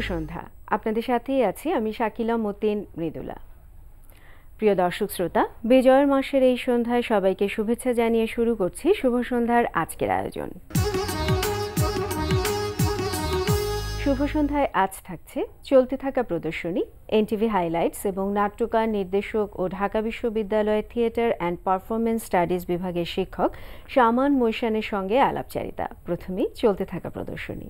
সন্ধ্যা। আপনাদের সাথেই আছি আমি শাকিলা মতিন মৃদুলা। প্রিয় দর্শক শ্রোতা, বিজয়ের মাসের এই সন্ধ্যায় সবাইকে শুভেচ্ছা জানিয়ে শুরু করছি শুভ সন্ধ্যার আজকের আয়োজন। শুভ সন্ধ্যায় আজ থাকছে চলতে থাকা প্রদর্শনী, এনটিভি হাইলাইটস এবং নাট্যকার, নির্দেশক ও ঢাকা বিশ্ববিদ্যালয়ের থিয়েটার অ্যান্ড পারফরমেন্স স্টাডিজ বিভাগের শিক্ষক শামান মৈশানের সঙ্গে আলাপচারিতা। প্রথমেই চলতে থাকা প্রদর্শনী।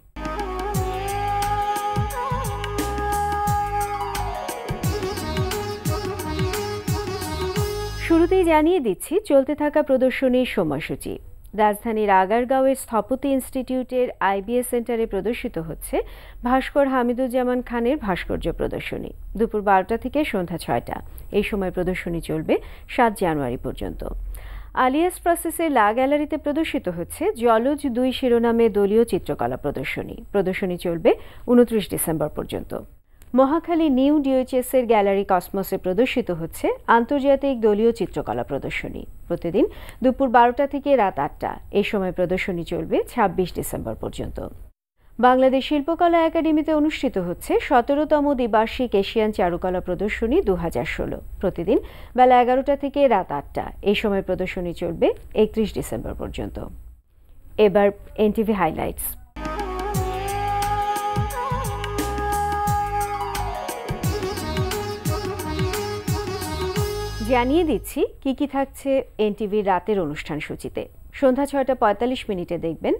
শুরুতেই জানিয়ে দিচ্ছি চলতে থাকা প্রদর্শনীর সময়সূচি। রাজধানীর আগারগাঁওয়ের স্থপতি ইনস্টিটিউটের আইবিএস সেন্টারে প্রদর্শিত হচ্ছে ভাস্কর হামিদুজ্জামান খানের ভাস্কর্য প্রদর্শনী। দুপুর 12টা থেকে সন্ধ্যা 6টা এই সময় প্রদর্শনী চলবে 7 জানুয়ারি পর্যন্ত। আলিয়াস প্রসেসের লা গ্যালারিতে প্রদর্শিত হচ্ছে জলজ 2 শিরোনামে দলীয় চিত্রকলা প্রদর্শনী। প্রদর্শনী চলবে 29 ডিসেম্বর পর্যন্ত। মহাখালী নিউ ডিওএইচএস এর গ্যালারি কসমসে প্রদর্শিত হচ্ছে আন্তর্জাতিক দলীয় চিত্রকলা প্রদর্শনী। প্রতিদিন দুপুর 12টা থেকে রাত 8টা এই সময় প্রদর্শনী চলবে 26 ডিসেম্বর পর্যন্ত। বাংলাদেশ শিল্পকলা একাডেমিতে অনুষ্ঠিত হচ্ছে 17তম দ্বিবার্ষিক এশিয়ান চারুকলা প্রদর্শনী 2016। প্রতিদিন বেলা 11টা থেকে রাত 8টা এই সময় প্রদর্শনী চলবে 31 ডিসেম্বর পর্যন্ত। এবার এনটিভি হাইলাইটস। জানিয়ে দিচ্ছি কি কি থাকছে এনটিভির রাতের অনুষ্ঠান সূচিতে। সন্ধ্যা 6:45 দেখবেন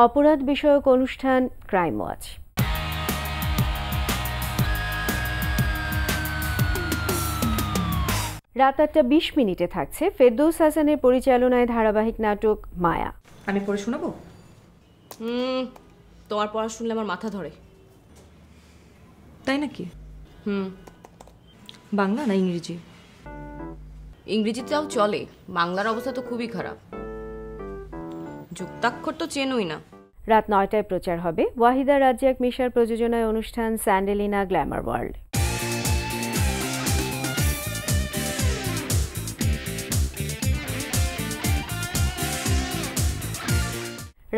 অপরাধ বিষয়ক অনুষ্ঠান ক্রাইম ওয়াচ। রাত 8:20 থাকছে ফেরদৌস হাসানের পরিচালনায় ধারাবাহিক নাটক মায়া। আমি পড়ে শোনাবো? তোমার পড়া শুনলে আমার মাথা ধরে। তাই নাকি? বাংলা না ইংরেজি? ইংরেজিতেও চলে, বাংলার অবস্থা তো খুবই খারাপ। যুক্তাক্ষর তো চেনই না। রাত 9টায় প্রচার হবে ওয়াহিদা রাজ্জাক মিশার প্রযোজনায় অনুষ্ঠান স্যান্ডেলিনা গ্ল্যামার ওয়ার্ল্ড।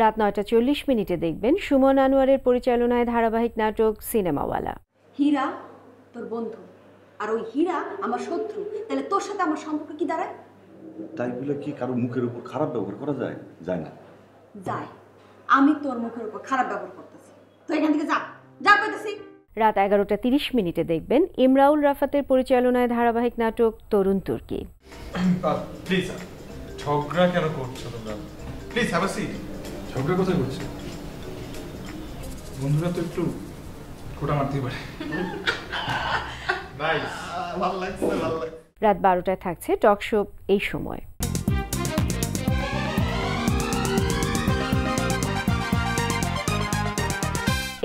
রাত 9:40 দেখবেন সুমন আনোয়ারের পরিচালনায় ধারাবাহিক নাটক সিনেমাওয়ালা। হীরা তোর বন্ধু আর ওই হীরা আমার শত্রু, তাহলে তোর সাথে আমার সম্পর্ক কি দাঁড়ায়? তাই বলে কি কারো মুখের উপর খারাপ ব্যবহার করা যায়? যায় না। যায়। আমি তোর মুখের উপর খারাপ ব্যবহার করতেছি, তো এখান থেকে যা যা কইতেছি। রাত 11:30 দেখবেন ইমরাউল রাফাতের পরিচালনায় ধারাবাহিক নাটক তরুণ তুর্কি। প্লিজ ঝগড়া কেন করছো তোমরা? Please have a seat. ঝগড়া কোথায় করছো? বন্ধুরা তো একটু খোটা মারতেই পারে। নাইস, ভালো লাগছে, ভালো লাগছে। রাত 12টায় থাকছে টক শো এই সময়।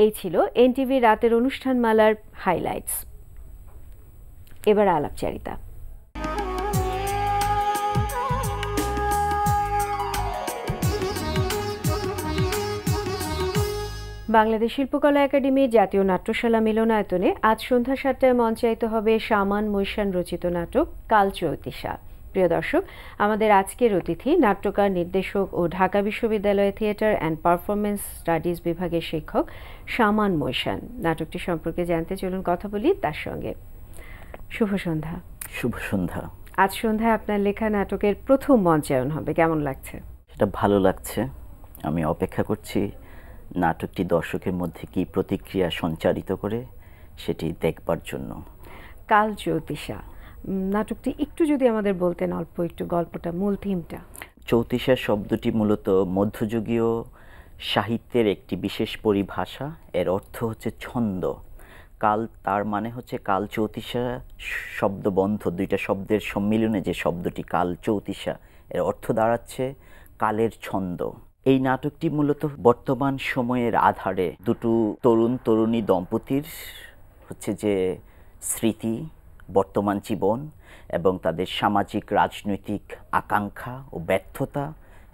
এই ছিল এনটিভি রাতের অনুষ্ঠানমালার হাইলাইটস। এবার আলাপচারিতা। বাংলাদেশ শিল্পকলা একাডেমির জাতীয় নাট্যশালা মিলনায়তনে আজ সন্ধ্যা 7টায় মঞ্চায়িত হবে শামান মৈশান রচিত নাটক কাল চৌতিশা। প্রিয় দর্শক, আমাদের আজকের অতিথি নাট্যকার, নির্দেশক ও ঢাকা বিশ্ববিদ্যালয়ের থিয়েটার অ্যান্ড পারফরমেন্স স্টাডিজ বিভাগের শিক্ষক শামান মৈশান। নাটকটি সম্পর্কে জানতে চলুন কথা বলি তার সঙ্গে। শুভ সন্ধ্যা। শুভ সন্ধ্যা। আজ সন্ধ্যায় আপনার লেখা নাটকের প্রথম মঞ্চায়ন হবে, কেমন লাগছে? সেটা ভালো লাগছে। আমি অপেক্ষা করছি নাটকটি দর্শকের মধ্যে কি প্রতিক্রিয়া সঞ্চারিত করে সেটি দেখবার জন্য। কাল চৌতিশা নাটকটি একটু যদি আমাদের বলতেন, অল্প একটু গল্পটা, মূল থিমটা। চৌতিশা শব্দটি মূলত মধ্যযুগীয় সাহিত্যের একটি বিশেষ পরিভাষা। এর অর্থ হচ্ছে ছন্দ। কাল তার মানে হচ্ছে কাল চৌতিশা শব্দবন্ধ, দুইটা শব্দের সম্মিলনে যে শব্দটি কাল চৌতিশা, এর অর্থ দাঁড়াচ্ছে কালের ছন্দ। এই নাটকটি মূলত বর্তমান সময়ের আধারে দুটো তরুণ তরুণী দম্পতির হচ্ছে যে স্মৃতি, বর্তমান জীবন এবং তাদের সামাজিক রাজনৈতিক আকাঙ্ক্ষা ও ব্যর্থতা,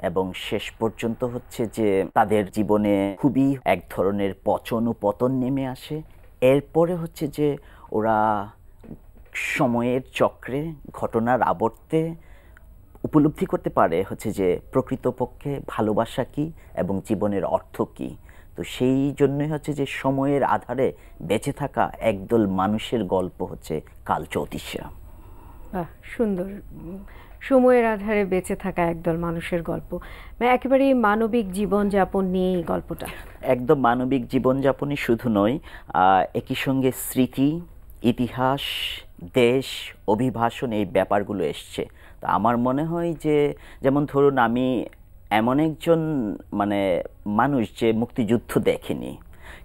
এবং শেষ পর্যন্ত হচ্ছে যে তাদের জীবনে খুবই এক ধরনের পচন ও পতন নেমে আসে। এরপরে হচ্ছে যে ওরা সময়ের চক্রে, ঘটনার আবর্তে উপলব্ধি করতে পারে হচ্ছে যে প্রকৃতপক্ষে ভালোবাসা কী এবং জীবনের অর্থ কী। তো সেই জন্যই হচ্ছে যে সময়ের আধারে বেঁচে থাকা একদল মানুষের গল্প হচ্ছে কাল চৌতিশা। বাহ, সুন্দর। সময়ের আধারে বেঁচে থাকা একদল মানুষের গল্প, মানে একেবারে মানবিক জীবনযাপন নিয়ে এই গল্পটা। একদম মানবিক জীবনযাপনই শুধু নয়, একই সঙ্গে স্মৃতি, ইতিহাস, দেশ, অভিবাসন এই ব্যাপারগুলো এসছে। তো আমার মনে হয় যে যেমন ধরুন আমি এমন একজন মানে মানুষ যে মুক্তিযুদ্ধ দেখেনি,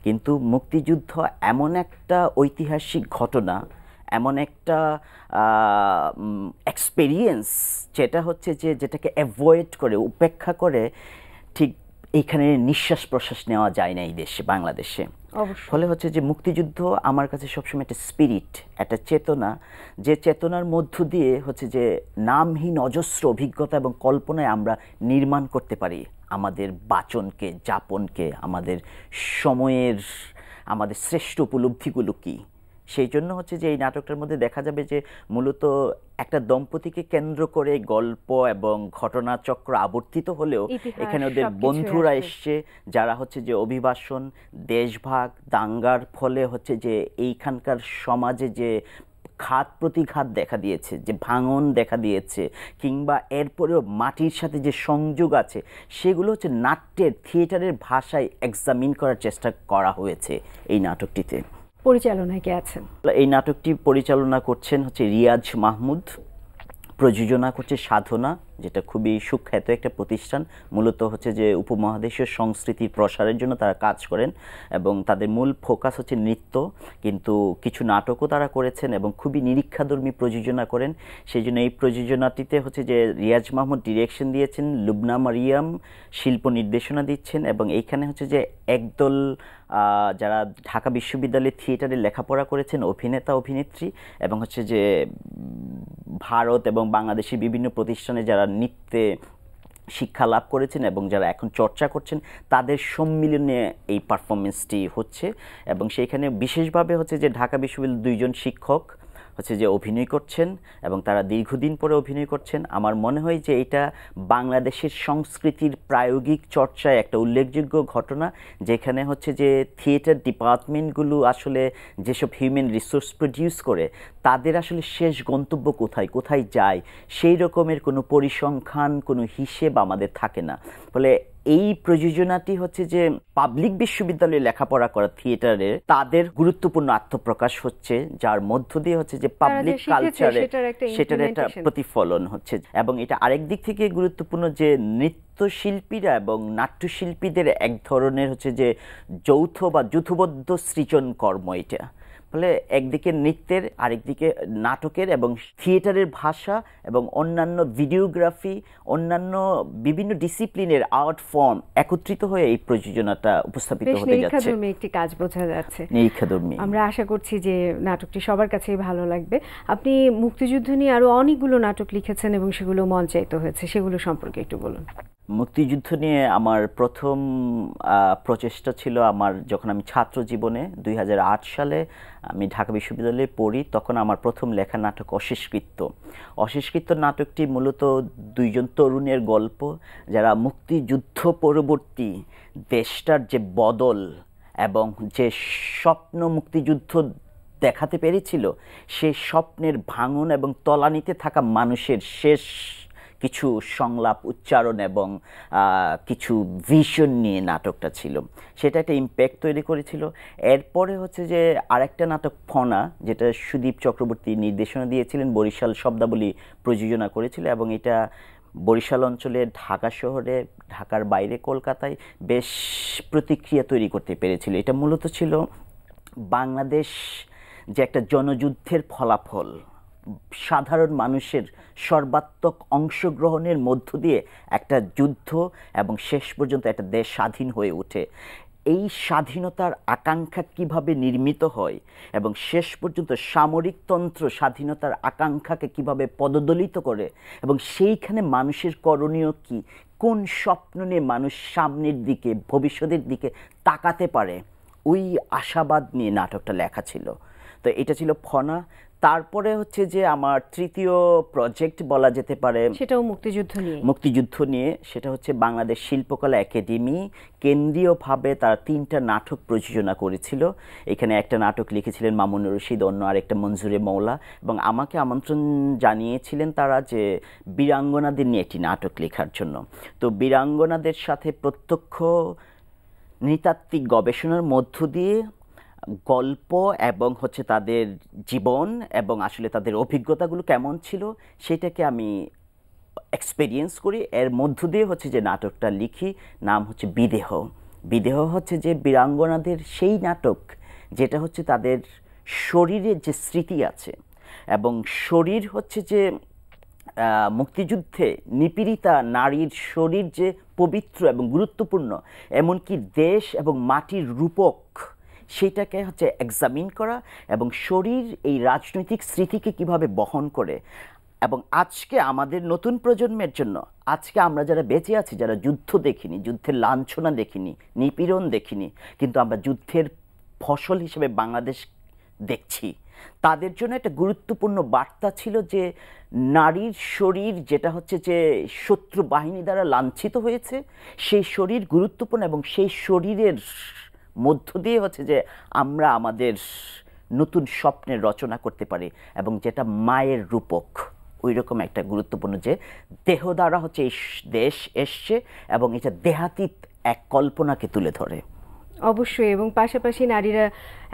কিন্তু মুক্তিযুদ্ধ এমন একটা ঐতিহাসিক ঘটনা, এমন একটা এক্সপেরিয়েন্স যেটা হচ্ছে যে যেটাকে অ্যাভয়েড করে, উপেক্ষা করে ঠিক এইখানে নিঃশ্বাস প্রশ্বাস নেওয়া যায় না এই দেশে, বাংলাদেশে। ফলে হচ্ছে যে মুক্তিযুদ্ধ আমার কাছে সবসময় একটা স্পিরিট, একটা চেতনা, যে চেতনার মধ্য দিয়ে হচ্ছে যে নামহীন অজস্র অভিজ্ঞতা এবং কল্পনায় আমরা নির্মাণ করতে পারি আমাদের বাচনকে, যাপনকে, আমাদের সময়ের আমাদের শ্রেষ্ঠ উপলব্ধিগুলো কী। সেই জন্য হচ্ছে যে এই নাটকটার মধ্যে দেখা যাবে যে মূলত একটা দম্পতিকে কেন্দ্র করে গল্প এবং ঘটনাচক্র আবর্তিত হলেও এখানে ওদের বন্ধুরা এসছে, যারা হচ্ছে যে অভিবাসন, দেশভাগ, দাঙ্গার ফলে হচ্ছে যে এইখানকার সমাজে যে ঘাত প্রতিঘাত দেখা দিয়েছে, যে ভাঙন দেখা দিয়েছে, কিংবা এরপরেও মাটির সাথে যে সংযোগ আছে, সেগুলো হচ্ছে নাট্যের, থিয়েটারের ভাষায় এক্সামিন করার চেষ্টা করা হয়েছে এই নাটকটিতে। পরিচালনায় কে আছেন? এই নাটকটি পরিচালনা করছেন হচ্ছে রিয়াজ মাহমুদ, প্রযোজনা করছে সাধনা, যেটা খুবই সুখ্যাত একটা প্রতিষ্ঠান। মূলত হচ্ছে যে উপমহাদেশীয় সংস্কৃতির প্রসারের জন্য তারা কাজ করেন এবং তাদের মূল ফোকাস হচ্ছে নৃত্য, কিন্তু কিছু নাটকও তারা করেছেন এবং খুবই নিরীক্ষাধর্মী প্রযোজনা করেন। সেই জন্য এই প্রযোজনাটিতে হচ্ছে যে রিয়াজ মাহমুদ ডিরেকশন দিয়েছেন, লুবনা মারিয়াম শিল্প নির্দেশনা দিচ্ছেন, এবং এইখানে হচ্ছে যে একদল যারা ঢাকা বিশ্ববিদ্যালয়ের থিয়েটারে লেখাপড়া করেছেন, অভিনেতা অভিনেত্রী, এবং হচ্ছে যে ভারত এবং বাংলাদেশের বিভিন্ন প্রতিষ্ঠানে যারা নৃত্যে শিক্ষা লাভ করেছেন এবং যারা এখন চর্চা করছেন, তাদের সম্মিলনে এই পারফরমেন্সটি হচ্ছে। এবং সেইখানে বিশেষভাবে হচ্ছে যে ঢাকা বিশ্ববিদ্যালয়ের 2 জন শিক্ষক হচ্ছে যে অভিনয় করছেন এবং তারা দীর্ঘদিন পরে অভিনয় করছেন। আমার মনে হয় যে এটা বাংলাদেশের সংস্কৃতির প্রায়োগিক চর্চায় একটা উল্লেখযোগ্য ঘটনা, যেখানে হচ্ছে যে থিয়েটার ডিপার্টমেন্টগুলো আসলে যেসব হিউম্যান রিসোর্স প্রডিউস করে, তাদের আসলে শেষ গন্তব্য কোথায়, কোথায় যায়, সেই রকমের কোনো পরিসংখ্যান, কোনো হিসেব আমাদের থাকে না। ফলে এই প্রযোজনাটি হচ্ছে যে পাবলিক বিশ্ববিদ্যালয়ে লেখাপড়া করা থিয়েটারের তাদের গুরুত্বপূর্ণ আত্মপ্রকাশ হচ্ছে, যার মধ্য দিয়ে হচ্ছে যে পাবলিক কালচারে সেটার একটা প্রতিফলন হচ্ছে। এবং এটা আরেক দিক থেকে গুরুত্বপূর্ণ যে নৃত্যশিল্পীরা এবং নাট্যশিল্পীদের এক ধরনের হচ্ছে যে যৌথ বা যৌথবদ্ধ সৃজন কর্ম এটা। ফলে একদিকে নৃত্যের, আরেকদিকে নাটকের এবং থিয়েটারের ভাষা এবং অন্যান্য ভিডিওগ্রাফি, অন্যান্য বিভিন্ন ডিসিপ্লিনের আর্ট ফর্ম একত্রিত হয়ে এই প্রযোজনাটা উপস্থাপিত হতে যাচ্ছে। নিরীক্ষাধর্মী একটি কাজ বোঝা যাচ্ছে। নিরীক্ষাধর্মী। আমরা আশা করছি যে নাটকটি সবার কাছেই ভালো লাগবে। আপনি মুক্তিযুদ্ধ নিয়ে আরো অনেকগুলো নাটক লিখেছেন এবং সেগুলো মঞ্চায়িত হয়েছে, সেগুলো সম্পর্কে একটু বলুন। মুক্তিযুদ্ধ নিয়ে আমার প্রথম প্রচেষ্টা ছিল আমার যখন আমি ছাত্র জীবনে 2008 সালে আমি ঢাকা বিশ্ববিদ্যালয়ে পড়ি, তখন আমার প্রথম লেখা নাটক অশেষকৃত্য। অশেষকৃত্য নাটকটি মূলত 2 জন তরুণের গল্প, যারা মুক্তিযুদ্ধ পরবর্তী দেশটার যে বদল এবং যে স্বপ্ন মুক্তিযুদ্ধ দেখাতে পেরেছিল, সেই স্বপ্নের ভাঙন এবং তলানিতে থাকা মানুষের শেষ কিছু সংলাপ, উচ্চারণ এবং কিছু ভিশন নিয়ে নাটকটা ছিল। সেটা একটা ইম্প্যাক্ট তৈরি করেছিল। এরপরে হচ্ছে যে আরেকটা নাটক ফনা, যেটা সুদীপ চক্রবর্তী নির্দেশনা দিয়েছিলেন, বরিশাল শব্দাবলী প্রযোজনা করেছিল, এবং এটা বরিশাল অঞ্চলে, ঢাকা শহরে, ঢাকার বাইরে কলকাতায় বেশ প্রতিক্রিয়া তৈরি করতে পেরেছিল। এটা মূলত ছিল বাংলাদেশ যে একটা জনযুদ্ধের ফলাফল, সাধারণ মানুষের সর্বাত্মক অংশগ্রহণের মধ্য দিয়ে একটা যুদ্ধ এবং শেষ পর্যন্ত একটা দেশ স্বাধীন হয়ে ওঠে। এই স্বাধীনতার আকাঙ্ক্ষা কিভাবে নির্মিত হয় এবং শেষ পর্যন্ত সামরিকতন্ত্র স্বাধীনতার আকাঙ্ক্ষাকে কিভাবে পদদলিত করে, এবং সেইখানে মানুষের করণীয় কি, কোন স্বপ্ন নিয়ে মানুষ সামনের দিকে, ভবিষ্যতের দিকে তাকাতে পারে, ওই আশাবাদ নিয়ে নাটকটা লেখা ছিল। তো এটা ছিল ফনা। তারপরে হচ্ছে যে আমার তৃতীয় প্রজেক্ট বলা যেতে পারে, সেটাও মুক্তিযুদ্ধ নিয়ে, সেটা হচ্ছে বাংলাদেশ শিল্পকলা একাডেমি কেন্দ্রীয়ভাবে তারা 3টা নাটক প্রযোজনা করেছিল। এখানে একটা নাটক লিখেছিলেন মামুনুর রশিদ, অন্য আরেকটা মঞ্জুরে মৌলা, এবং আমাকে আমন্ত্রণ জানিয়েছিলেন তারা যে বীরাঙ্গনাদের নিয়ে একটি নাটক লেখার জন্য। তো বীরাঙ্গনাদের সাথে প্রত্যক্ষ নৃতাত্ত্বিক গবেষণার মধ্য দিয়ে গল্প এবং হচ্ছে তাদের জীবন এবং আসলে তাদের অভিজ্ঞতাগুলো কেমন ছিল সেটাকে আমি এক্সপেরিয়েন্স করি। এর মধ্য দিয়ে হচ্ছে যে নাটকটা লিখি, নাম হচ্ছে বিদেহ। বিদেহ হচ্ছে যে বীরাঙ্গনাদের সেই নাটক যেটা হচ্ছে তাদের শরীরের যে স্মৃতি আছে, এবং শরীর হচ্ছে যে মুক্তিযুদ্ধে নিপীড়িতা নারীর শরীর যে পবিত্র এবং গুরুত্বপূর্ণ, এমনকি দেশ এবং মাটির রূপক সেটাকে হচ্ছে এক্সামিন করা, এবং শরীর এই রাজনৈতিক স্মৃতিকে কিভাবে বহন করে। এবং আজকে আমাদের নতুন প্রজন্মের জন্য, আজকে আমরা যারা বেঁচে আছি, যারা যুদ্ধ দেখিনি, যুদ্ধের লাঞ্ছনা দেখিনি, নিপীড়ন দেখিনি, কিন্তু আমরা যুদ্ধের ফসল হিসেবে বাংলাদেশ দেখছি, তাদের জন্য একটা গুরুত্বপূর্ণ বার্তা ছিল যে নারীর শরীর যেটা হচ্ছে যে শত্রু বাহিনী দ্বারা লাঞ্ছিত হয়েছে, সেই শরীর গুরুত্বপূর্ণ, এবং সেই শরীরের মধ্য দিয়ে হচ্ছে যে আমরা আমাদের নতুন স্বপ্নের রচনা করতে পারি, এবং যেটা মায়ের রূপক, ওই রকম একটা গুরুত্বপূর্ণ যে দেহ দ্বারা হচ্ছে এই দেশ এসছে, এবং এটা দেহাতীত এক কল্পনাকে তুলে ধরে। অবশ্যই, এবং পাশাপাশি নারীরা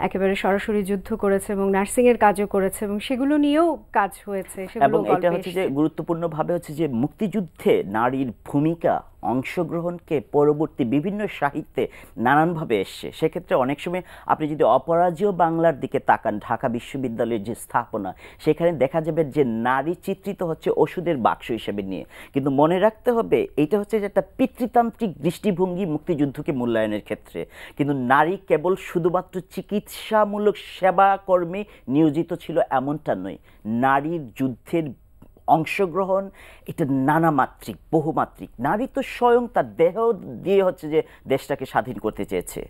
একেবারে সরাসরি যুদ্ধ করেছে এবং নার্সিংয়ের কাজও করেছে, এবং সেগুলো নিয়েও কাজ হয়েছে। এবং এটা হচ্ছে যে গুরুত্বপূর্ণভাবে হচ্ছে যে মুক্তিযুদ্ধে নারীর ভূমিকা, অংশগ্রহণকে পরবর্তী বিভিন্ন সাহিত্যে নানানভাবে এসছে। সেক্ষেত্রে অনেক সময় আপনি যদি অপরাজেয় বাংলার দিকে তাকান, ঢাকা বিশ্ববিদ্যালয়ের যে স্থাপনা, সেখানে দেখা যাবে যে নারী চিত্রিত হচ্ছে ওষুধের বাক্স হিসেবে নিয়ে। কিন্তু মনে রাখতে হবে এটা হচ্ছে যে একটা পিতৃতান্ত্রিক দৃষ্টিভঙ্গি মুক্তিযুদ্ধকে মূল্যায়নের ক্ষেত্রে, কিন্তু নারী কেবল শুধুমাত্র চিকিৎসামূলক সেবা কর্মে নিয়োজিত ছিল এমনটা নয়। নারীর যুদ্ধের অংশগ্রহণ এটা নানামাত্রিক, বহুমাত্রিক। নারী তো স্বয়ং তার দেহ দিয়ে হচ্ছে যে দেশটাকে স্বাধীন করতে চেয়েছে,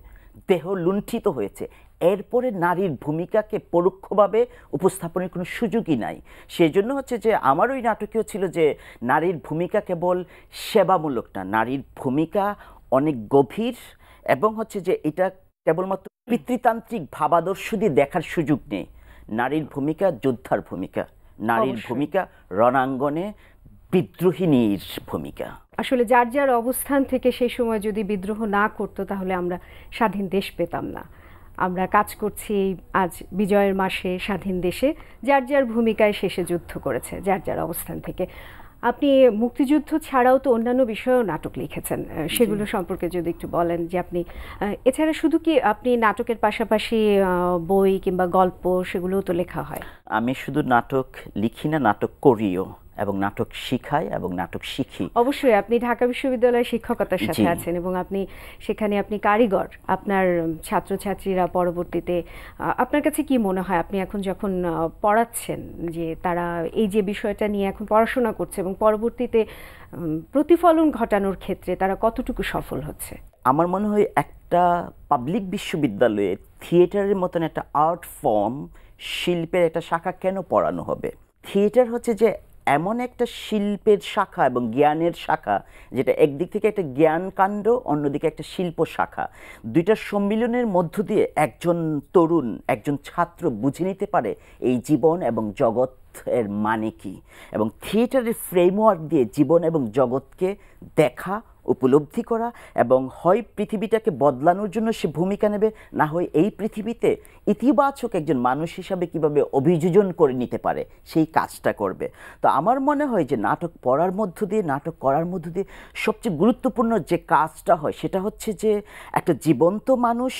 দেহ লুণ্ঠিত হয়েছে, এরপরে নারীর ভূমিকাকে পরোক্ষভাবে উপস্থাপনের কোনো সুযোগই নাই। সেই জন্য হচ্ছে যে আমার ওই নাটকেও ছিল যে নারীর ভূমিকা কেবল সেবামূলক না, নারীর ভূমিকা অনেক গভীর, এবং হচ্ছে যে এটা কেবলমাত্র পিতৃতান্ত্রিক ভাবাদর্শ দিয়ে দেখার সুযোগ নেই। নারীর ভূমিকা যোদ্ধার ভূমিকা, নারীর ভূমিকা রণাঙ্গনে বিদ্রোহিনীর ভূমিকা। আসলে যার যার অবস্থান থেকে সেই সময় যদি বিদ্রোহ না করতো তাহলে আমরা স্বাধীন দেশ পেতাম না। আমরা কাজ করছি আজ বিজয়ের মাসে স্বাধীন দেশে, যার যার ভূমিকায় শেষে যুদ্ধ করেছে যার যার অবস্থান থেকে। আপনি মুক্তিযুদ্ধ ছাড়াও তো অন্যান্য বিষয়েও নাটক লিখেছেন, সেগুলো সম্পর্কে যদি একটু বলেন যে আপনি এছাড়া শুধু কি আপনি নাটকের পাশাপাশি বই কিংবা গল্প সেগুলোও তো লেখা হয়? আমি শুধু নাটক লিখি না, নাটক করিও, এবং নাটক শিখাই এবং নাটক শিখি। অবশ্যই আপনি ঢাকা বিশ্ববিদ্যালয়ে শিক্ষকতার সাথে আছেন, এবং আপনি সেখানে আপনি কারিগর। আপনার ছাত্রছাত্রীরা পরবর্তীতে আপনার কাছে কি মনে হয়, আপনি এখন যখন পড়াচ্ছেন, যে তারা এই যে বিষয়টা নিয়ে এখন পড়াশোনা করছে এবং পরবর্তীতে প্রতিফলন ঘটানোর ক্ষেত্রে তারা কতটুকু সফল হচ্ছে? আমার মনে হয় একটা পাবলিক বিশ্ববিদ্যালয়ে থিয়েটারের মতন একটা আর্ট ফর্ম, শিল্পের একটা শাখা কেন পড়ানো হবে? থিয়েটার হচ্ছে যে এমন একটা শিল্পের শাখা এবং জ্ঞানের শাখা, যেটা একদিক থেকে একটা জ্ঞান কাণ্ড, অন্যদিকে একটা শিল্প শাখা। দুইটার সম্মিলনের মধ্য দিয়ে একজন তরুণ, একজন ছাত্র বুঝে নিতে পারে এই জীবন এবং জগৎ এর মানে কি, এবং থিয়েটারের ফ্রেমওয়ার্ক দিয়ে জীবন এবং জগৎকে দেখা, উপলব্ধি করা, এবং হয় পৃথিবীটাকে বদলানোর জন্য সে ভূমিকা নেবে, না হয় এই পৃথিবীতে ইতিবাচক একজন মানুষ হিসাবে কিভাবে অভিযোজন করে নিতে পারে সেই কাজটা করবে। তো আমার মনে হয় যে নাটক পড়ার মধ্য দিয়ে, নাটক করার মধ্য দিয়ে সবচেয়ে গুরুত্বপূর্ণ যে কাজটা হয় সেটা হচ্ছে যে একটা জীবন্ত মানুষ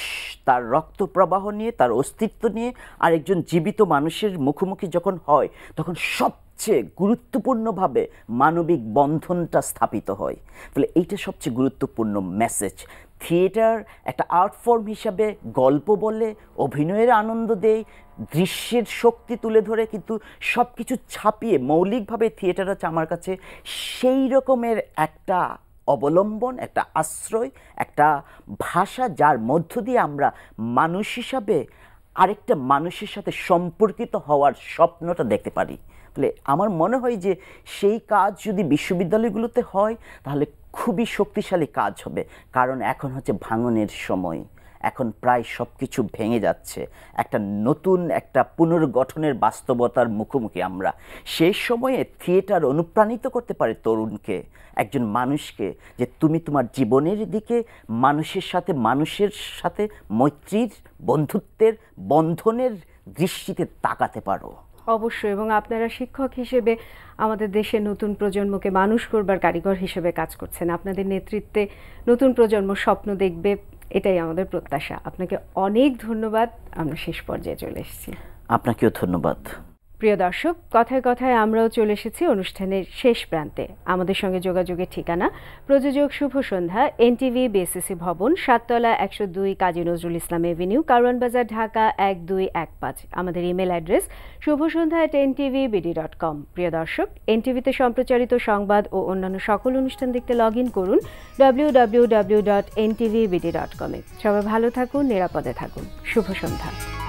তার রক্ত প্রবাহ নিয়ে, তার অস্তিত্ব নিয়ে আরেকজন জীবিত মানুষের মুখোমুখি যখন হয়, তখন সবচেয়ে গুরুত্বপূর্ণভাবে মানবিক বন্ধনটা স্থাপিত হয়। ফলে এইটা সবচেয়ে গুরুত্বপূর্ণ মেসেজ। থিয়েটার একটা আর্ট ফর্ম হিসাবে গল্প বলে, অভিনয়ের আনন্দ দেয়, দৃশ্যের শক্তি তুলে ধরে, কিন্তু সব কিছু ছাপিয়ে মৌলিকভাবে থিয়েটার হচ্ছে আমার কাছে সেই রকমের একটা অবলম্বন, একটা আশ্রয়, একটা ভাষা, যার মধ্য দিয়ে আমরা মানুষ হিসাবে আরেকটা মানুষের সাথে সম্পর্কিত হওয়ার স্বপ্নটা দেখতে পারি। তাহলে আমার মনে হয় যে সেই কাজ যদি বিশ্ববিদ্যালয়গুলোতে হয় তাহলে খুবই শক্তিশালী কাজ হবে, কারণ এখন হচ্ছে ভাঙনের সময়, এখন প্রায় সব কিছু ভেঙে যাচ্ছে, একটা নতুন একটা পুনর্গঠনের বাস্তবতার মুখোমুখি আমরা। সেই সময়ে থিয়েটার অনুপ্রাণিত করতে পারে তরুণকে, একজন মানুষকে, যে তুমি তোমার জীবনের দিকে মানুষের সাথে মৈত্রীর, বন্ধুত্বের, বন্ধনের দৃষ্টিতে তাকাতে পারো। অবশ্যই, এবং আপনারা শিক্ষক হিসেবে আমাদের দেশের নতুন প্রজন্মকে মানুষ করবার কারিগর হিসেবে কাজ করছেন। আপনাদের নেতৃত্বে নতুন প্রজন্ম স্বপ্ন দেখবে, এটাই আমাদের প্রত্যাশা। আপনাকে অনেক ধন্যবাদ। আমরা শেষ পর্যায়ে চলে এসেছি। আপনাকেও ধন্যবাদ। প্রিয় দর্শক, কথায় কথায় আমরাও চলে এসেছি অনুষ্ঠানের শেষ প্রান্তে। আমাদের সঙ্গে যোগাযোগের ঠিকানা প্রযোজক শুভ সন্ধ্যা, NTV BSSC ভবন, 7তলা 102 কাজী নজরুল ইসলাম এভিনিউ, কারওয়ান বাজার, ঢাকা 1215। আমাদের ইমেল অ্যাড্রেস shubhosondha@ntvbd.com। প্রিয় দর্শক, NTVতে সম্প্রচারিত সংবাদ ও অন্যান্য সকল অনুষ্ঠান দেখতে লগ ইন করুন www.ntvbd.com। সবাই ভালো থাকুন, নিরাপদে থাকুন। শুভ সন্ধ্যা।